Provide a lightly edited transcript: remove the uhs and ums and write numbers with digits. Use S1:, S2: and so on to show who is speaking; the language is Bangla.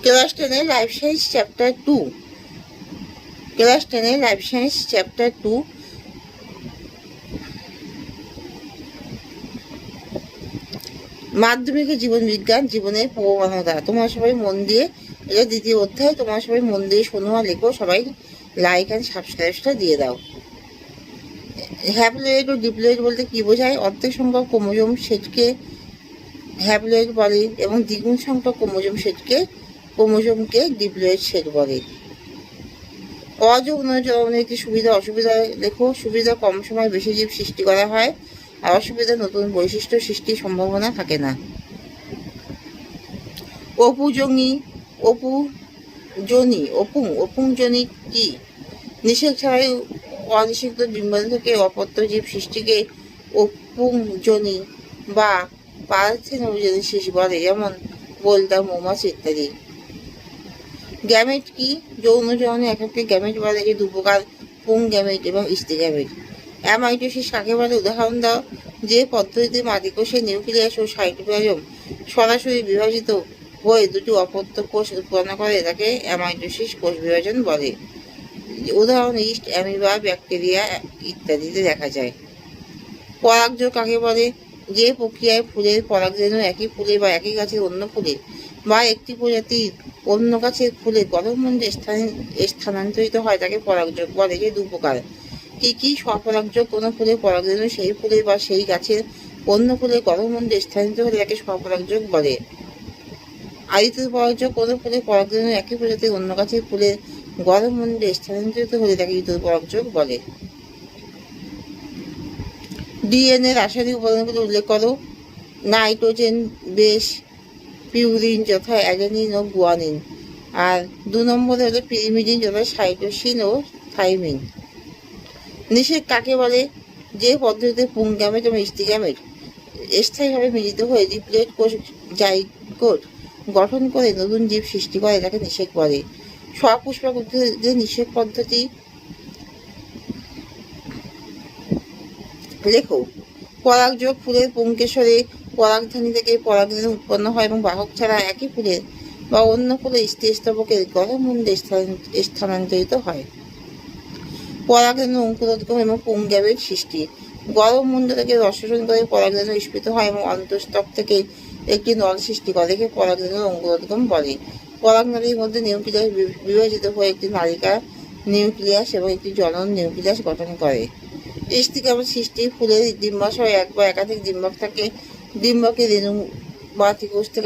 S1: Class 10 life science chapter 2। Class 10 life science chapter 2 মাধ্যমিকের জীবন বিজ্ঞান, জীবনের প্রবণতা। তোমরা সবাই মন দিয়ে, এটা দ্বিতীয় অধ্যায়, তোমরা সবাই মন দিয়ে শোনো আর লেখো। সবাই লাইক অ্যান্ড সাবস্ক্রাইবটা দিয়ে দাও। হ্যাপ্লয়েড ও ডিপ্লয়েড বলতে কি বোঝায়? অর্ধেক সংখ্যক ক্রোমোজোম সেটকে হ্যাপ্লয়েড বলে এবং দ্বিগুণ সংখ্যক ক্রোমোজোমকে ডিপ্লয়েড সেট বলে। অযৌন জননের একটি সুবিধা অসুবিধা লেখো। সুবিধা, কম সময় বেশি জীব সৃষ্টি করা হয়, আর অসুবিধা, নতুন বৈশিষ্ট্য সৃষ্টির সম্ভাবনা থাকে না। অপুংজনি কি? নিষেক ছাড়াই অনিষিক্ত ডিম্বাণু থেকে অপত্য জীব সৃষ্টিকে অপুংজনি বা পার্থেনোজেনেসিস বলে, যেমন বোলতা, মৌমাছি ইত্যাদি। গ্যামেট কি? যৌন জননে একাকে গ্যামেট বলে, যে দুপ্রকার, পুং গ্যামেট এবং স্ত্রী গ্যামেট। অ্যামাইটোসিস কাকে বলে? উদাহরণ দাও। যে পদ্ধতিতে মাতৃকোষের নিউক্লিয়াস ও সাইটোপ্লাজম সরাসরি বিভাজিত হয়ে দুটি অপত্য কোষ উৎপন্ন করে তাকে অ্যামাইটোসিস কোষ বিভাজন বলে। উদাহরণ ইস্ট, অ্যামিবা, ব্যাকটেরিয়া ইত্যাদিতে দেখা যায়। পরাগযোগ কাকে বলে? যে প্রক্রিয়ায় ফুলের পরাগরেণু একই ফুলে বা একই গাছের অন্য ফুলে বা একটি প্রজাতির অন্য গাছের ফুলে গর্ভমুণ্ডে স্থানান্তরিত হয় তাকে পরাগযোগ বলে, যে দুপ্রকার। কি কি? স্বপরাগযোগ, কোনো ফুলের পরাগরেণু সেই ফুলে বা সেই গাছের অন্য ফুলে গর্ভমুণ্ডে স্থানান্তরিত হলে তাকে স্বপরাগযোগ বলে। আদিত্য পরাগযোগ, কোনো ফুলের পরাগরেণু একই প্রজাতির অন্য গাছের ফুলে গর্ভমুণ্ডে স্থানান্তরিত হলে তাকে ইতর পরাগযোগ বলে। ডিএনএ রাসায়নিক উপাদানগুলো উল্লেখ করো। নাইট্রোজেন বেস পিউরিন যথা অ্যাডেনিন ও গুয়ানিন, আর 2 নম্বরে হলো পিরিমিডিন যথা সাইটোসিন ও থাইমিন। নিষেক কাকে বলে? যে পদ্ধতিতে পুং গ্যামেট এবং স্ত্রী গ্যামেট স্থায়ীভাবে মিলিত হয়ে ডিপ্লয়েড কোষ জাইগোট গঠন করে নতুন জীব সৃষ্টি করে তাকে নিষেক বলে। সপুষ্পক উদ্ভিদের নিষেক পদ্ধতি লেখো। পরাগযোগ, ফুলের পুংকেশরে পরাগধানী থেকে পরাগরেণু উৎপন্ন হয় এবং বাহক ছাড়া একই ফুলের বা অন্য ফুলের স্ত্রীস্তবকের গর্ভমুণ্ডে স্থানান্তরিত হয়। পরাগরেণু অঙ্কুরোদ্গম এবং পুংগ্যামেট সৃষ্টি। গর্ভমুণ্ড থেকে রস শোষণ করে পরাগরেণু স্ফীত হয় এবং অন্তঃস্তক থেকে একটি নল সৃষ্টি করে, একে পরাগরেণুর অঙ্কুরোদ্গম বলে। পরাগনালীর মধ্যে নিউক্লিয়াস বিভাজিত হয়ে একটি নালিকা নিউক্লিয়াস এবং একটি জনন নিউক্লিয়াস গঠন করে। স্ত্রী গ্যামেট সৃষ্টি। ফুলের ডিম্বাশয়ে এক বা একাধিক ডিম্বক থাকে। ডিম্বকের রেণু মাতৃকোষ থেকে